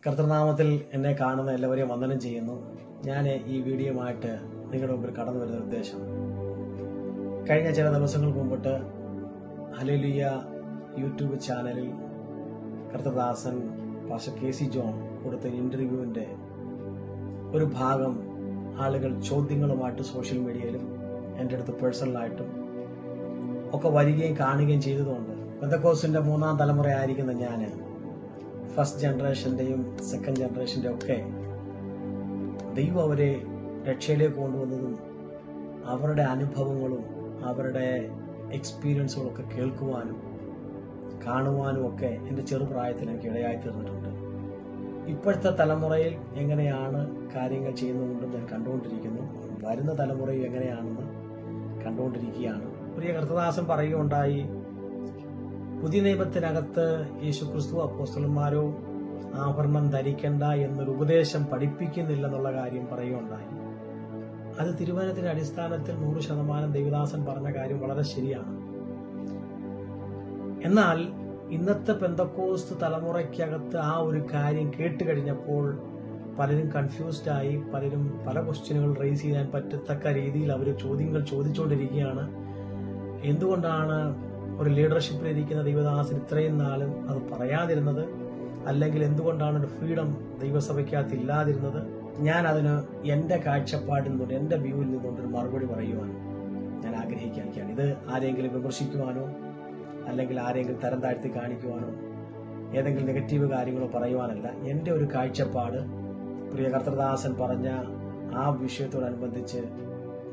കർത്തൃനാമത്തിൽ എന്നെ കാണുന്ന എല്ലാവരെയും വന്ദനം ചെയ്യുന്നു. ഞാൻ ഈ വീഡിയോയുമായിട്ട് നിങ്ങളുടെ മുമ്പിൽ കടന്നു വരുന്ന ഉദ്ദേശം, കഴിഞ്ഞ ചില ദിവസങ്ങൾക്ക് മുമ്പിട്ട് ഹല്ലേലൂയ യൂട്യൂബ് ചാനലിൽ കർത്തൃദാസൻ പാസ്റ്റർ KC ജോൺ കൊടുത്ത ഇന്റർവ്യൂവിന്റെ ഒരു ഭാഗം ആളുകൾ ചോദ്യങ്ങളുമായിട്ട് സോഷ്യൽ മീഡിയയിലും എൻ്റെ അടുത്ത് പേഴ്സണലായിട്ടും ഒക്കെ വരികയും കാണുകയും ചെയ്തതുകൊണ്ട് പെന്തക്കോസ്തിന്റെ 3ാം തലമുറയായിരിക്കുന്ന ഞാൻ ഫസ്റ്റ് ജനറേഷന്റെയും സെക്കൻഡ് ജനറേഷന്റെ ഒക്കെ ദൈവം അവരെ രക്ഷയിലേക്ക് കൊണ്ടുവന്നതും അവരുടെ അനുഭവങ്ങളും അവരുടെ എക്സ്പീരിയൻസുകളും ഒക്കെ കേൾക്കുവാനും കാണുവാനും ഒക്കെ എൻ്റെ ചെറുപ്രായത്തിൽ എനിക്ക് ഇടയായി തീർന്നിട്ടുണ്ട്. ഇപ്പോഴത്തെ തലമുറയിൽ എങ്ങനെയാണ് കാര്യങ്ങൾ ചെയ്യുന്നതുകൊണ്ടും ഞാൻ കണ്ടുകൊണ്ടിരിക്കുന്നു. വരുന്ന തലമുറയും എങ്ങനെയാണെന്ന് കണ്ടുകൊണ്ടിരിക്കുകയാണ്. പ്രിയ കർത്തദാസൻ പറയുകയുണ്ടായി, പുതിയ നിയമത്തിനകത്ത് യേശുക്രിസ്തു അപ്പോസ്തലന്മാരോ ആഭരണം ധരിക്കണ്ട എന്നൊരു ഉപദേശം പഠിപ്പിക്കുന്നില്ലെന്നുള്ള കാര്യം പറയുകയുണ്ടായി. അത് തിരുവചനത്തിന്റെ അടിസ്ഥാനത്തിൽ 100% ദൈവദാസൻ പറഞ്ഞ കാര്യം വളരെ ശരിയാണ്. എന്നാൽ ഇന്നത്തെ പെന്തക്കോസ്ത് തലമുറയ്ക്കകത്ത് ആ ഒരു കാര്യം കേട്ട് കഴിഞ്ഞപ്പോൾ പലരും കൺഫ്യൂസ്ഡ് ആയി, പലരും പല ക്വസ്റ്റ്യനുകൾ റേസ് ചെയ്യാൻ പറ്റത്തക്ക രീതിയിൽ അവർ ചോദ്യങ്ങൾ ചോദിച്ചുകൊണ്ടിരിക്കുകയാണ്. എന്തുകൊണ്ടാണ് ഒരു ലീഡർഷിപ്പിലിരിക്കുന്ന ദൈവദാസൻ ഇത്രയും നാളും അത് പറയാതിരുന്നത്? അല്ലെങ്കിൽ എന്തുകൊണ്ടാണ് ഒരു ഫ്രീഡം ദൈവസഭയ്ക്കകത്ത് ഇല്ലാതിരുന്നത്? ഞാൻ അതിന് എന്റെ കാഴ്ചപ്പാടിൽ നിന്നുകൊണ്ട്, എന്റെ വ്യൂവിൽ നിന്നുകൊണ്ട് ഒരു മറുപടി പറയുവാൻ ഞാൻ ആഗ്രഹിക്കുകയാണ്. ഇത് ആരെങ്കിലും വിമർശിക്കുവാനോ അല്ലെങ്കിൽ ആരെങ്കിലും തരം താഴ്ത്തി കാണിക്കുവാനോ ഏതെങ്കിലും നെഗറ്റീവ് കാര്യങ്ങളോ പറയുവാനല്ല. എന്റെ ഒരു കാഴ്ചപ്പാട് പ്രിയ കർത്തൃദാസൻ പറഞ്ഞ ആ വിഷയത്തോടനുബന്ധിച്ച്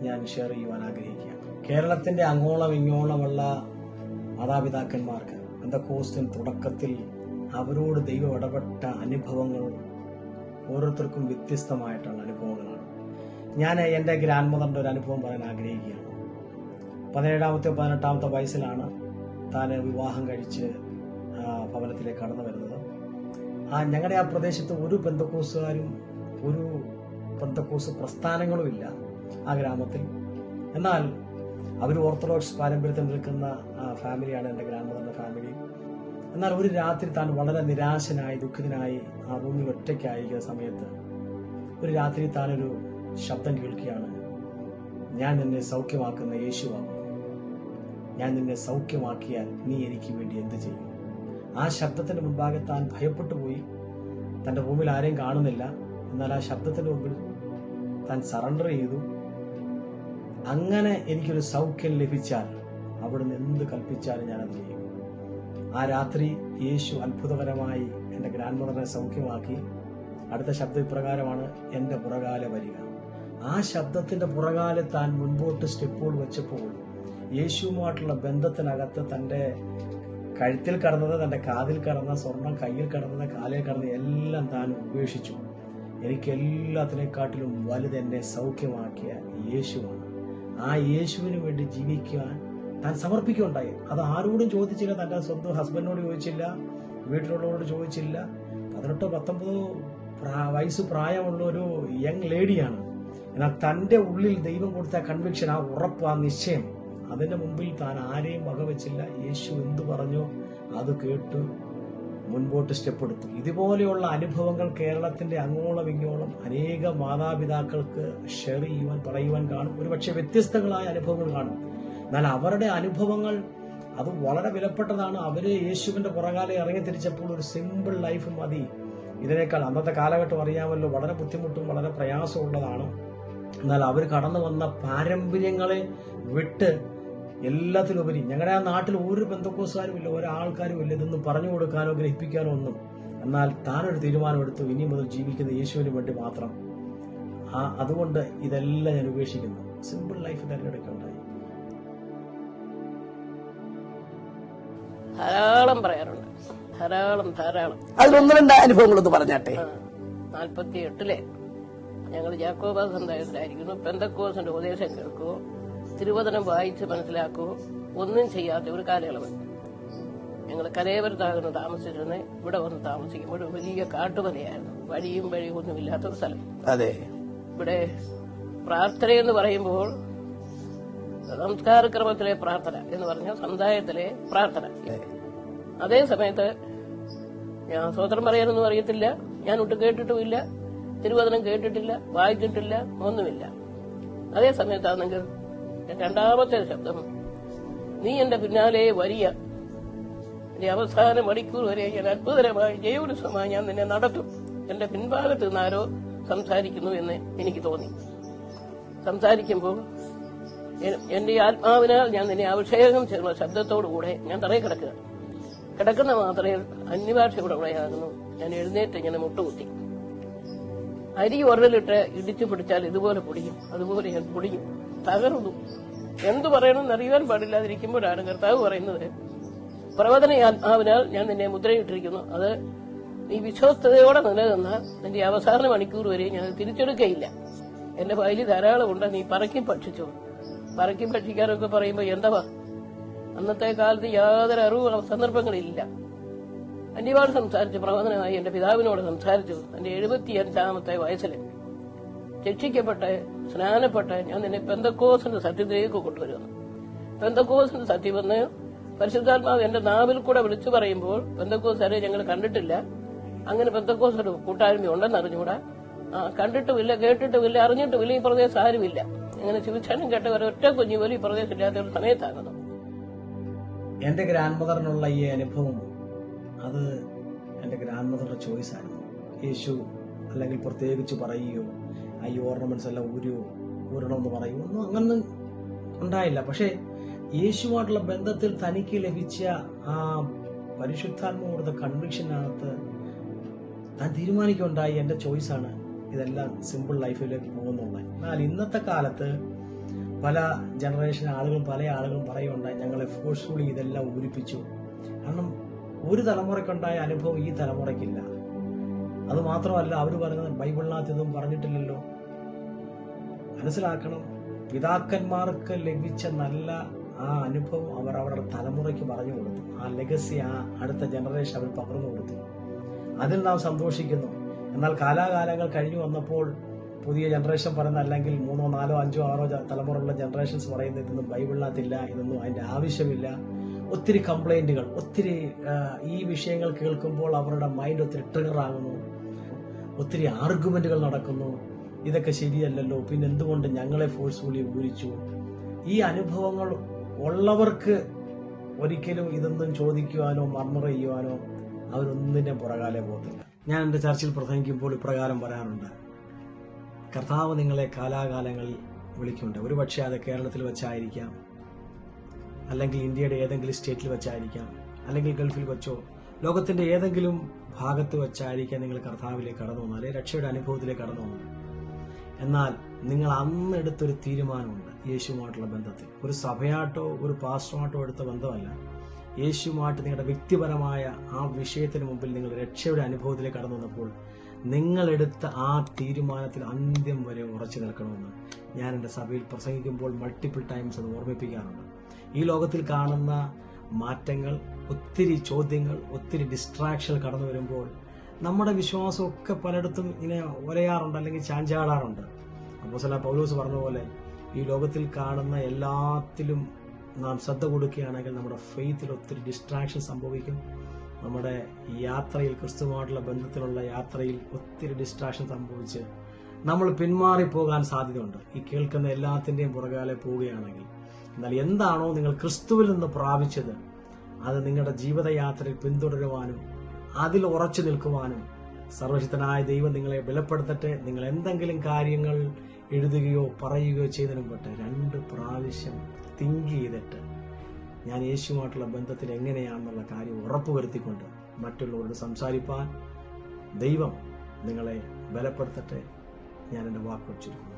ഞാൻ ഷെയർ ചെയ്യുവാൻ ആഗ്രഹിക്കുകയാണ്. കേരളത്തിന്റെ അങ്ങോളം ഇങ്ങോളമുള്ള മാതാപിതാക്കന്മാർക്ക് പെന്തക്കോസ്തിൻ തുടക്കത്തിൽ അവരോട് ദൈവം ഇടപെട്ട അനുഭവങ്ങൾ ഓരോരുത്തർക്കും വ്യത്യസ്തമായിട്ടുള്ള അനുഭവങ്ങളാണ്. ഞാൻ എൻ്റെ ഗ്രാൻഡ് മദറിന്റെ ഒരു അനുഭവം പറയാൻ ആഗ്രഹിക്കുകയാണ്. 17ാമത്തെ 18ാമത്തെ വയസ്സിലാണ് താൻ വിവാഹം കഴിച്ച് ഭവനത്തിലേക്ക് കടന്നു വരുന്നത്. ഞങ്ങളുടെ ആ പ്രദേശത്ത് ഒരു പെന്തക്കോസ്തുകാരും ഒരു പെന്തക്കോസ് പ്രസ്ഥാനങ്ങളും ഇല്ല ആ ഗ്രാമത്തിൽ. എന്നാൽ അവർ ഓർത്തഡോക്സ് പാരമ്പര്യത്തിൽ നിൽക്കുന്ന ഫാമിലിയാണ് എൻ്റെ ഗ്രാൻഡ് മദറിന്റെ ഫാമിലി. എന്നാൽ ഒരു രാത്രി താൻ വളരെ നിരാശനായി ദുഃഖിതനായി ആ റൂമിൽ ഒറ്റയ്ക്കായിരിക്കുന്ന സമയത്ത് ഒരു രാത്രി താനൊരു ശബ്ദം കേൾക്കുകയാണ്, ഞാൻ നിന്നെ സൗഖ്യമാക്കുന്ന യേശുവാകുന്നു, ഞാൻ നിന്നെ സൗഖ്യമാക്കിയാൽ നീ എനിക്ക് വേണ്ടി എന്ത് ചെയ്യും? ആ ശബ്ദത്തിന് മുൻപാകെ താൻ ഭയപ്പെട്ടു പോയി. തന്റെ റൂമിൽ ആരെയും കാണുന്നില്ല. എന്നാൽ ആ ശബ്ദത്തിന് മുമ്പിൽ താൻ സറണ്ടർ ചെയ്തു. അങ്ങനെ എനിക്കൊരു സൗഖ്യം ലഭിച്ചാൽ അവിടുന്ന് എന്ത് കൽപ്പിച്ചാലും ഞാനത് ചെയ്യും. ആ രാത്രി യേശു അത്ഭുതകരമായി എൻ്റെ ഗ്രാൻഡ് മദറിനെ സൗഖ്യമാക്കി. അടുത്ത ശബ്ദം ഇപ്രകാരമാണ്, എൻ്റെ പുറകാലെ വരിക. ആ ശബ്ദത്തിന്റെ പുറകാലെ താൻ മുൻപോട്ട് സ്റ്റെപ്പുകൾ വെച്ചപ്പോൾ യേശുവുമായിട്ടുള്ള ബന്ധത്തിനകത്ത് തന്റെ കഴുത്തിൽ കടന്നത്, തന്റെ കാതിൽ കടന്ന സ്വർണം, കയ്യിൽ കടന്നത്, കാലിൽ കടന്നത് എല്ലാം താൻ ഉപേക്ഷിച്ചു. എനിക്ക് എല്ലാത്തിനെക്കാട്ടിലും വലുത് എന്നെ സൗഖ്യമാക്കിയ യേശുവാണ്. ആ യേശുവിന് വേണ്ടി ജീവിക്കാൻ താൻ സമർപ്പിക്കുകയുണ്ടായി. അത് ആരോടും ചോദിച്ചില്ല. തന്റെ സ്വന്തം ഹസ്ബൻഡിനോട് ചോദിച്ചില്ല, വീട്ടിലുള്ളവരോട് ചോദിച്ചില്ല. 18-19 വയസ്സ് പ്രായമുള്ള ഒരു യങ് ലേഡിയാണ്. എന്നാൽ തന്റെ ഉള്ളിൽ ദൈവം കൊടുത്ത കൺവിക്ഷൻ, ആ ഉറപ്പ്, ആ നിശ്ചയം, അതിന്റെ മുമ്പിൽ താൻ ആരെയും വകവെച്ചില്ല. യേശു എന്തു പറഞ്ഞോ അത് കേട്ടു മുൻപോട്ട് സ്റ്റെപ്പ് എടുത്തു. ഇതുപോലെയുള്ള അനുഭവങ്ങൾ കേരളത്തിന്റെ അങ്ങോളം ഇങ്ങോളം അനേക മാതാപിതാക്കൾക്ക് ഷെയർ ചെയ്യുവാൻ, പറയുവാൻ കാണും. ഒരുപക്ഷെ വ്യത്യസ്തങ്ങളായ അനുഭവങ്ങൾ കാണും. എന്നാൽ അവരുടെ അനുഭവങ്ങൾ അത് വളരെ വിലപ്പെട്ടതാണ്. അവര് യേശുവിന്റെ പുറകാലെ ഇറങ്ങി തിരിച്ചപ്പോൾ ഒരു സിമ്പിൾ ലൈഫ് മതി. ഇതിനേക്കാൾ അന്നത്തെ കാലഘട്ടം അറിയാമല്ലോ, വളരെ ബുദ്ധിമുട്ടും വളരെ പ്രയാസമുള്ളതാണ്. എന്നാൽ അവർ കടന്നു വന്ന പാരമ്പര്യങ്ങളെ വിട്ട് എല്ലാത്തിലുപരി ഞങ്ങളുടെ ആ നാട്ടിൽ ഒരു പെന്തക്കോസ്തുകാരും ഇല്ല, ഒരാൾക്കാരും ഇല്ല ഇതൊന്നും പറഞ്ഞു കൊടുക്കാനോ ഗ്രഹിപ്പിക്കാനോ ഒന്നും. എന്നാൽ താനൊരു തീരുമാനമെടുത്തു, ഇനി മുതൽ ജീവിക്കുന്ന യേശുവിന് വേണ്ടി മാത്രം. അതുകൊണ്ട് ഇതെല്ലാം ഞാൻ ഉപേക്ഷിക്കുന്നു. സിമ്പിൾ ലൈഫ് തിരഞ്ഞെടുക്കുകയുണ്ടായി. ധാരാളം പറയാറുണ്ട്, ധാരാളം. അതിലൊന്ന് രണ്ട് അനുഭവങ്ങളൊന്ന് പറഞ്ഞാട്ടെ. 48 ഞങ്ങൾ ജാക്കോബ സമുദായത്തിലായിരിക്കുന്നു. പെന്തക്കോസിന്റെ ഉപദേശം കേൾക്കുവോ, തിരുവചനം വായിച്ച് മനസ്സിലാക്കുവോ ഒന്നും ചെയ്യാത്ത ഒരു കാലയളവ്. ഞങ്ങൾ കരേവരത്താകുന്നു താമസിച്ചിരുന്നത്. ഇവിടെ വന്ന് താമസിക്കുമ്പോൾ ഒരു വലിയ കാട്ടുമലയായിരുന്നു. വഴിയും ഒന്നുമില്ലാത്തൊരു സ്ഥലം. അതെ. ഇവിടെ പ്രാർത്ഥനയെന്ന് പറയുമ്പോൾ സംസ്കാരക്രമത്തിലെ പ്രാർത്ഥന എന്ന് പറഞ്ഞാൽ സമുദായത്തിലെ പ്രാർത്ഥന. അതേ സമയത്ത് ഞാൻ സ്വതന്ത്രം പറയാനൊന്നും അറിയത്തില്ല, ഞാനൊട്ട് കേട്ടിട്ടുമില്ല, തിരുവചനം കേട്ടിട്ടില്ല, വായിച്ചിട്ടില്ല, ഒന്നുമില്ല. അതേ സമയത്താണെങ്കിൽ രണ്ടാമത്തെ ശബ്ദം, നീ എന്റെ പിന്നാലെ വരിക, എന്റെ അവസാന മണിക്കൂർ വരെ ഞാൻ അത്ഭുതകരമായി ജയോത്സവമായി ഞാൻ നിന്നെ നടത്തും. എന്റെ പിൻഭാഗത്ത് നിന്ന് ആരോ സംസാരിക്കുന്നു എന്ന് എനിക്ക് തോന്നി. സംസാരിക്കുമ്പോൾ എന്റെ ആത്മാവിനാൽ ഞാൻ നിന്നെ അഭിഷേകം ചെയ്യുന്ന ശബ്ദത്തോടുകൂടെ ഞാൻ തറയിൽ കിടക്കുന്ന മാത്രമേ അന്യഭാഷയുടെ കൂടെയാകുന്നു. ഞാൻ എഴുന്നേറ്റ് ഇങ്ങനെ മുട്ടുകുത്തി. അരി ഉരലിട്ട് ഇടിച്ചു പിടിച്ചാൽ ഇതുപോലെ പൊടിയും, അതുപോലെ ഞാൻ പൊടിയും, തകർന്നു. എന്തു പറയണമെന്ന് അറിയാൻ പാടില്ലാതിരിക്കുമ്പോഴാണ് കർത്താവ് പറയുന്നത്, പ്രവചന ആത്മാവിനാൽ ഞാൻ നിന്നെ മുദ്രയിട്ടിരിക്കുന്നു. അത് നീ വിശ്വസ്തയോടെ നിലനിന്ന നിന്റെ അവസാന മണിക്കൂർ വരെ ഞാൻ തിരിച്ചെടുക്കയില്ല. എന്റെ വയലി ധാരാളമുണ്ട്, നീ പറക്കി ഭക്ഷിച്ചോ. പറക്കി ഭക്ഷിക്കാനൊക്കെ പറയുമ്പോൾ എന്താ, അന്നത്തെ കാലത്ത് യാതൊരു അറിവും സന്ദർഭങ്ങളില്ല. അന്യപാട് സംസാരിച്ച് പ്രവചനമായി എന്റെ പിതാവിനോട് സംസാരിച്ചു. എന്റെ 75-ാമത്തെ വയസ്സിൽ രക്ഷിക്കപ്പെട്ട് സ്നാനപ്പെട്ട് ഞാൻ നിന്നെ പെന്തക്കോസിന്റെ സത്യത്തിലേക്ക് കൊണ്ടുവരുന്നു. പെന്തക്കോസിന്റെ സത്യമെന്ന് പരിശുദ്ധാത്മാവ് എന്റെ നാവിൽ കൂടെ വിളിച്ചു പറയുമ്പോൾ പെന്തക്കോസ് വരെ ഞങ്ങൾ കണ്ടിട്ടില്ല. അങ്ങനെ പെന്തക്കോസ് ഒരു കൂട്ടായ്മ ഉണ്ടെന്ന് അറിഞ്ഞുകൂടാ. കണ്ടിട്ടുമില്ല, കേട്ടിട്ടുമില്ല, അറിഞ്ഞിട്ടുമില്ല. ഈ പ്രദേശം ആരുമില്ല. അങ്ങനെ ശിവക്ഷാനം കേട്ട ഒരൊറ്റ കുഞ്ഞു പോലും ഈ പ്രദേശം ഇല്ലാത്ത ഒരു സമയത്താകുന്നു. എന്റെ ഗ്രാൻഡ് മദറിനുള്ള ഈ അനുഭവം അത് എന്റെ ഗ്രാൻഡ് മദറിന്റെ ചോയ്സ് ആയിരുന്നു. യേശു അല്ലെങ്കിൽ പ്രത്യേകിച്ച് പറയുകയോ ഈ ഓർണമെന്റ്സ് എല്ലാം ഊരണമെന്ന് പറയുമോ ഒന്നും അങ്ങനെ ഉണ്ടായില്ല. പക്ഷെ യേശുവായിട്ടുള്ള ബന്ധത്തിൽ തനിക്ക് ലഭിച്ച ആ പരിശുദ്ധാത്മാവോടുള്ള കൺവിക്ഷനകത്ത് താൻ തീരുമാനിക്കുകയുണ്ടായി, എന്റെ ചോയ്സാണ് ഇതെല്ലാം സിമ്പിൾ ലൈഫിലേക്ക് പോകുന്നുള്ളത്. എന്നാൽ ഇന്നത്തെ കാലത്ത് പല ജനറേഷൻ ആളുകളും പല ആളുകളും പറയുകയുണ്ടായി, ഞങ്ങളെ ഫോഴ്സ്ഫുള്ളി ഇതെല്ലാം ഊരിപ്പിച്ചു. കാരണം ഒരു തലമുറയ്ക്കുണ്ടായ അനുഭവം ഈ തലമുറയ്ക്കില്ല. അത് മാത്രമല്ല, അവർ പറയുന്നത് ബൈബിളിനകത്ത് ഇതൊന്നും പറഞ്ഞിട്ടില്ലല്ലോ. മനസ്സിലാക്കണം, പിതാക്കന്മാർക്ക് ലഭിച്ച നല്ല ആ അനുഭവം അവർ അവരുടെ തലമുറയ്ക്ക് പറഞ്ഞു കൊടുത്തു. ആ ലെഗസി ആ അടുത്ത ജനറേഷൻ അവർ പകർന്നു കൊടുത്തു. അതിൽ നാം സന്തോഷിക്കുന്നു. എന്നാൽ കാലാകാലങ്ങൾ കഴിഞ്ഞു വന്നപ്പോൾ പുതിയ ജനറേഷൻ പറയുന്ന, അല്ലെങ്കിൽ 3, 4, 5, 6 തലമുറയുള്ള ജനറേഷൻസ് പറയുന്നത് ഇതൊന്നും ബൈബിളിനകത്തില്ല, ഇതൊന്നും അതിന്റെ ആവശ്യമില്ല. ഒത്തിരി കംപ്ലൈന്റുകൾ, ഒത്തിരി ഈ വിഷയങ്ങൾ കേൾക്കുമ്പോൾ അവരുടെ മൈൻഡ് ഒത്തിരി ട്രിഗർ ആകുന്നു. ഒത്തിരി ആർഗ്യുമെന്റുകൾ നടക്കുന്നു. ഇതൊക്കെ ശരിയല്ലല്ലോ, പിന്നെ എന്തുകൊണ്ട് ഞങ്ങളെ ഫോഴ്സ്ഫുള്ളി ഊരിച്ചു. ഈ അനുഭവങ്ങൾ ഉള്ളവർക്ക് ഒരിക്കലും ഇതൊന്നും ചോദിക്കുവാനോ മർമർ ചെയ്യുവാനോ അവരൊന്നിനെ പുറകാലെ പോകത്തില്ല. ഞാൻ എന്റെ ചർച്ചിൽ പ്രസംഗിക്കുമ്പോൾ ഇപ്രകാരം പറയാറുണ്ട്, കർത്താവ് നിങ്ങളെ കാലാകാലങ്ങളിൽ വിളിക്കുന്നുണ്ട്. ഒരുപക്ഷെ അത് കേരളത്തിൽ വെച്ചായിരിക്കാം, അല്ലെങ്കിൽ ഇന്ത്യയുടെ ഏതെങ്കിലും സ്റ്റേറ്റിൽ വെച്ചായിരിക്കാം, അല്ലെങ്കിൽ ഗൾഫിൽ വെച്ചോ ലോകത്തിന്റെ ഏതെങ്കിലും ഭാഗത്ത് വെച്ചായിരിക്കാം നിങ്ങൾ കർത്താവിലേക്ക് കടന്നു വന്നത്, അല്ലെങ്കിൽ രക്ഷയുടെ അനുഭവത്തിലേക്ക് കടന്നു വന്നത്. എന്നാൽ നിങ്ങൾ അന്ന് എടുത്തൊരു തീരുമാനമുണ്ട് യേശുവുമായിട്ടുള്ള ബന്ധത്തിൽ. ഒരു സഭയായിട്ടോ ഒരു പാസ്റ്ററുമായിട്ടോ എടുത്ത ബന്ധമല്ല, യേശുവുമായിട്ട് നിങ്ങളുടെ വ്യക്തിപരമായ ആ വിഷയത്തിന് മുമ്പിൽ നിങ്ങൾ രക്ഷയുടെ അനുഭവത്തിലേക്ക് കടന്നു വന്നപ്പോൾ നിങ്ങളെടുത്ത ആ തീരുമാനത്തിൽ അന്ത്യം വരെ ഉറച്ചു നിൽക്കണമെന്ന് ഞാൻ എൻ്റെ സഭയിൽ പ്രസംഗിക്കുമ്പോൾ മൾട്ടിപ്പിൾ ടൈംസ് അത് ഓർമ്മിപ്പിക്കാറുണ്ട്. ഈ ലോകത്തിൽ കാണുന്ന മാറ്റങ്ങൾ, ഒത്തിരി ചോദ്യങ്ങൾ, ഒത്തിരി ഡിസ്ട്രാക്ഷൻ കടന്നു വരുമ്പോൾ നമ്മുടെ വിശ്വാസമൊക്കെ പലയിടത്തും ഇങ്ങനെ ഒരയാറുണ്ട്, അല്ലെങ്കിൽ ചാഞ്ചാടാറുണ്ട്. അപ്പോസ്തലനായ പൗലോസ് പറഞ്ഞ പോലെ ഈ ലോകത്തിൽ കാണുന്ന എല്ലാത്തിലും നാം ശ്രദ്ധ കൊടുക്കുകയാണെങ്കിൽ നമ്മുടെ ഫെയ്ത്തിൽ ഒത്തിരി ഡിസ്ട്രാക്ഷൻ സംഭവിക്കും. നമ്മുടെ യാത്രയിൽ, ക്രിസ്തുവുമായിട്ടുള്ള ബന്ധത്തിലുള്ള യാത്രയിൽ ഒത്തിരി ഡിസ്ട്രാക്ഷൻ സംഭവിച്ച് നമ്മൾ പിന്മാറിപ്പോകാൻ സാധ്യതയുണ്ട്, ഈ കേൾക്കുന്ന എല്ലാത്തിൻ്റെയും പുറകാലെ പോവുകയാണെങ്കിൽ. എന്നാൽ എന്താണോ നിങ്ങൾ ക്രിസ്തുവിൽ നിന്ന് പ്രാപിച്ചത് അത് നിങ്ങളുടെ ജീവിതയാത്രയിൽ പിന്തുടരുവാനും അതിൽ ഉറച്ചു നിൽക്കുവാനും സർവശക്തനായ ദൈവം നിങ്ങളെ ബലപ്പെടുത്തട്ടെ. നിങ്ങൾ എന്തെങ്കിലും കാര്യങ്ങൾ എഴുതുകയോ പറയുകയോ ചെയ്തതിനു മുമ്പ് 2 പ്രാവശ്യം തിങ്ക് ചെയ്തിട്ട് ഞാൻ യേശുവുമായിട്ടുള്ള ബന്ധത്തിൽ എങ്ങനെയാണെന്നുള്ള കാര്യം ഉറപ്പുവരുത്തിക്കൊണ്ട് മറ്റുള്ളവരോട് സംസാരിപ്പാൻ ദൈവം നിങ്ങളെ ബലപ്പെടുത്തട്ടെ. ഞാൻ എൻ്റെ വാക്ക് വെച്ചിരിക്കുന്നു.